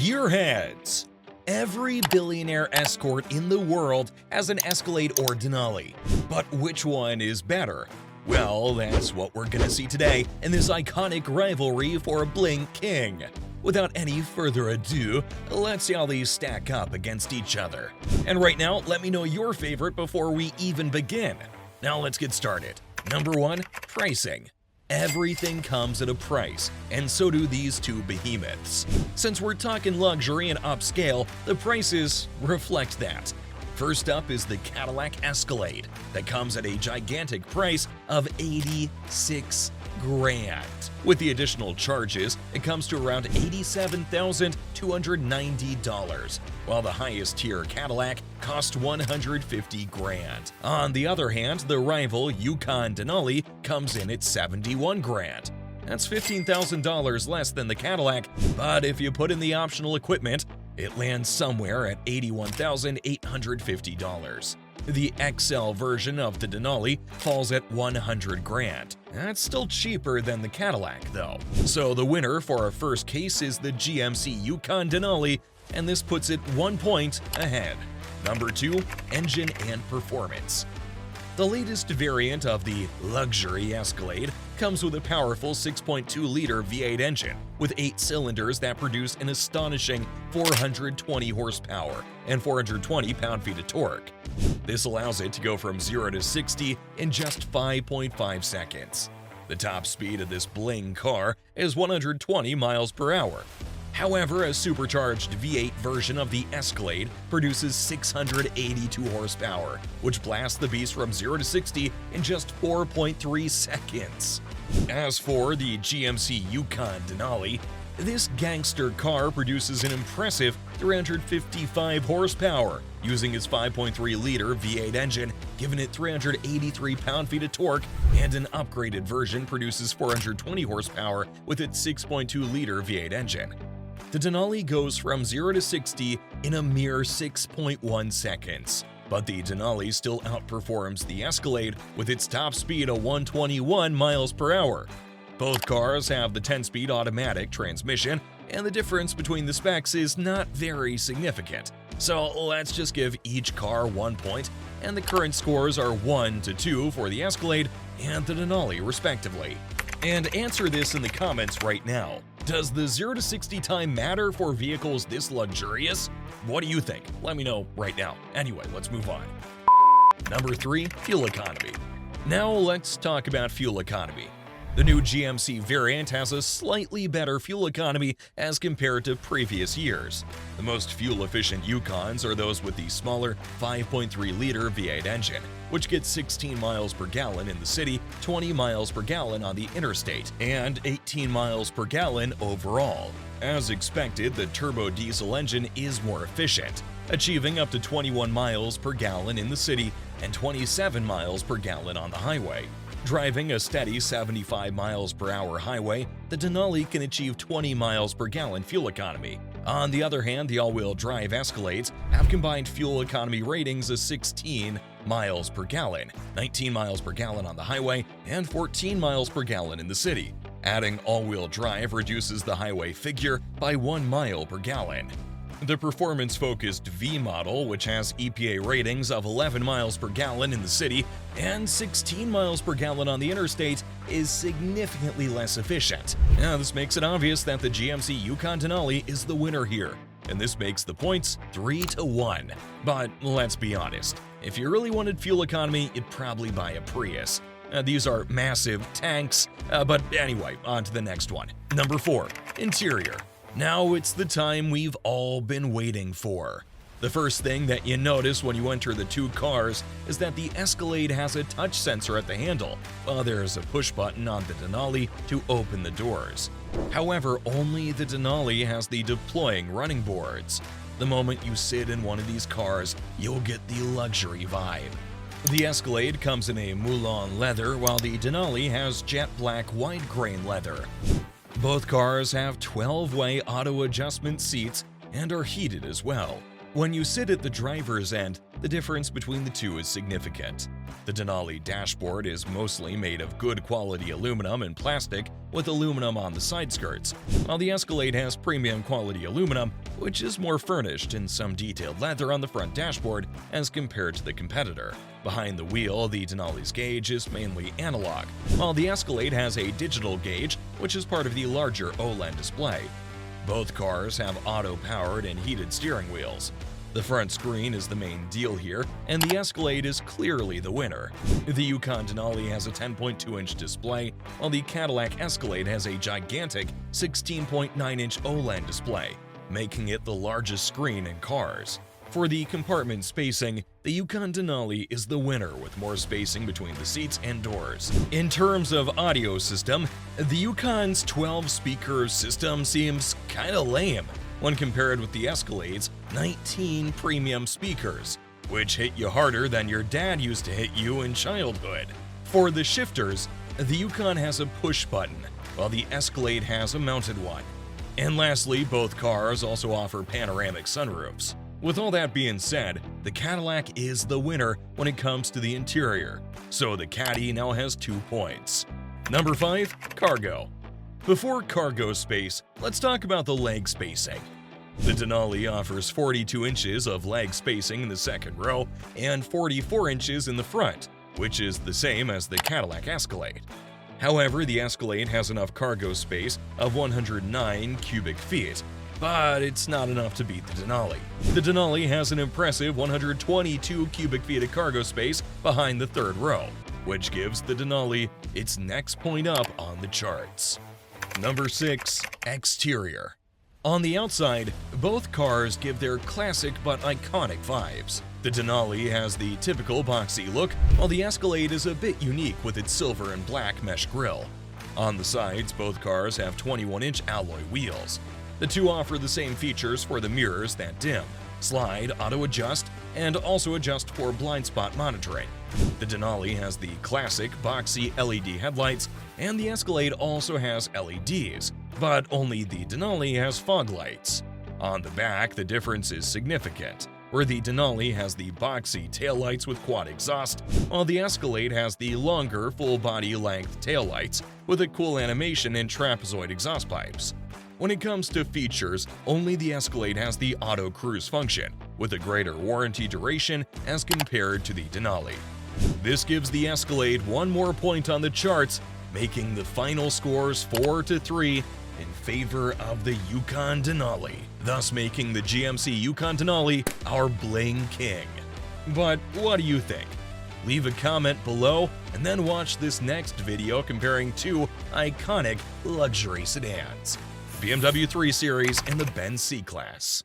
Gearheads! Every billionaire escort in the world has an Escalade or Denali. But which one is better? Well, that's what we're gonna see today in this iconic rivalry for Bling King. Without any further ado, let's see how these stack up against each other. And right now, let me know your favorite before we even begin. Now let's get started. Number 1, pricing. Everything comes at a price, and so do these two behemoths. Since we're talking luxury and upscale, the prices reflect that. First up is the Cadillac Escalade that comes at a gigantic price of $86 grand. With the additional charges, it comes to around $87,290, while the highest tier Cadillac cost $150 grand. On the other hand, the rival Yukon Denali comes in at $71 grand. That's $15,000 less than the Cadillac, but if you put in the optional equipment, it lands somewhere at $81,850. The XL version of the Denali falls at $100 grand. That's still cheaper than the Cadillac, though. So the winner for our first case is the GMC Yukon Denali, and this puts it 1 point ahead. Number 2, engine and performance. The latest variant of the luxury Escalade comes with a powerful 6.2-liter V8 engine with 8 cylinders that produce an astonishing 420 horsepower and 420 pound-feet of torque. This allows it to go from 0 to 60 in just 5.5 seconds. The top speed of this bling car is 120 miles per hour. However, a supercharged V8 version of the Escalade produces 682 horsepower, which blasts the beast from 0 to 60 in just 4.3 seconds. As for the GMC Yukon Denali, this gangster car produces an impressive 355 horsepower, using its 5.3-liter V8 engine, giving it 383 pound-feet of torque, and an upgraded version produces 420 horsepower with its 6.2-liter V8 engine. The Denali goes from 0 to 60 in a mere 6.1 seconds, but the Denali still outperforms the Escalade with its top speed of 121 miles per hour. Both cars have the 10-speed automatic transmission, and the difference between the specs is not very significant. So let's just give each car 1 point, and the current scores are 1 to 2 for the Escalade and the Denali respectively. And answer this in the comments right now. Does the 0 to 60 time matter for vehicles this luxurious? What do you think? Let me know right now. Anyway, let's move on. Number 3, fuel economy. Now let's talk about fuel economy. The new GMC variant has a slightly better fuel economy as compared to previous years. The most fuel-efficient Yukons are those with the smaller 5.3-liter V8 engine, which gets 16 miles per gallon in the city, 20 miles per gallon on the interstate, and 18 miles per gallon overall. As expected, the turbo diesel engine is more efficient, achieving up to 21 miles per gallon in the city and 27 miles per gallon on the highway. Driving a steady 75 miles per hour highway, the Denali can achieve 20 miles per gallon fuel economy. On the other hand, the all-wheel drive Escalades have combined fuel economy ratings of 16 miles per gallon, 19 miles per gallon on the highway, and 14 miles per gallon in the city. Adding all-wheel drive reduces the highway figure by 1 mile per gallon. The performance-focused V model, which has EPA ratings of 11 miles per gallon in the city and 16 miles per gallon on the interstate, is significantly less efficient. Now, this makes it obvious that the GMC Yukon Denali is the winner here, and this makes the points 3 to 1. But let's be honest, if you really wanted fuel economy, you'd probably buy a Prius. These are massive tanks, but anyway, on to the next one. Number 4, interior. Now it's the time we've all been waiting for. The first thing that you notice when you enter the two cars is that the Escalade has a touch sensor at the handle, while there's a push button on the Denali to open the doors. However, only the Denali has the deploying running boards. The moment you sit in one of these cars, you'll get the luxury vibe. The Escalade comes in a Moulin leather, while the Denali has jet black wide grain leather. Both cars have 12-way auto-adjustment seats and are heated as well. When you sit at the driver's end, the difference between the two is significant. The Denali dashboard is mostly made of good quality aluminum and plastic with aluminum on the side skirts, while the Escalade has premium quality aluminum which is more furnished in some detailed leather on the front dashboard as compared to the competitor. Behind the wheel, the Denali's gauge is mainly analog, while the Escalade has a digital gauge, which is part of the larger OLED display. Both cars have auto-powered and heated steering wheels. The front screen is the main deal here, and the Escalade is clearly the winner. The Yukon Denali has a 10.2-inch display, while the Cadillac Escalade has a gigantic 16.9-inch OLED display, making it the largest screen in cars. For the compartment spacing, the Yukon Denali is the winner with more spacing between the seats and doors. In terms of audio system, the Yukon's 12-speaker system seems kinda lame when compared with the Escalade's 19 premium speakers, which hit you harder than your dad used to hit you in childhood. For the shifters, the Yukon has a push button, while the Escalade has a mounted one. And lastly, both cars also offer panoramic sunroofs. With all that being said, the Cadillac is the winner when it comes to the interior, so the Caddy now has 2 points. Number 5. Cargo. Before cargo space, let's talk about the leg spacing. The Denali offers 42 inches of leg spacing in the second row and 44 inches in the front, which is the same as the Cadillac Escalade. However, the Escalade has enough cargo space of 109 cubic feet, but it's not enough to beat the Denali. The Denali has an impressive 122 cubic feet of cargo space behind the third row, which gives the Denali its next point up on the charts. Number 6. Exterior. On the outside, both cars give their classic but iconic vibes. The Denali has the typical boxy look, while the Escalade is a bit unique with its silver and black mesh grille. On the sides, both cars have 21-inch alloy wheels. The two offer the same features for the mirrors that dim, slide, auto-adjust, and also adjust for blind spot monitoring. The Denali has the classic boxy LED headlights, and the Escalade also has LEDs, but only the Denali has fog lights. On the back, the difference is significant, where the Denali has the boxy taillights with quad exhaust, while the Escalade has the longer full-body length taillights with a cool animation and trapezoid exhaust pipes. When it comes to features, only the Escalade has the auto cruise function, with a greater warranty duration as compared to the Denali. This gives the Escalade 1 more point on the charts, making the final scores 4-3 in favor of the Yukon Denali, thus making the GMC Yukon Denali our bling king. But what do you think? Leave a comment below and then watch this next video comparing 2 iconic luxury sedans, BMW 3 Series and the Benz C-Class.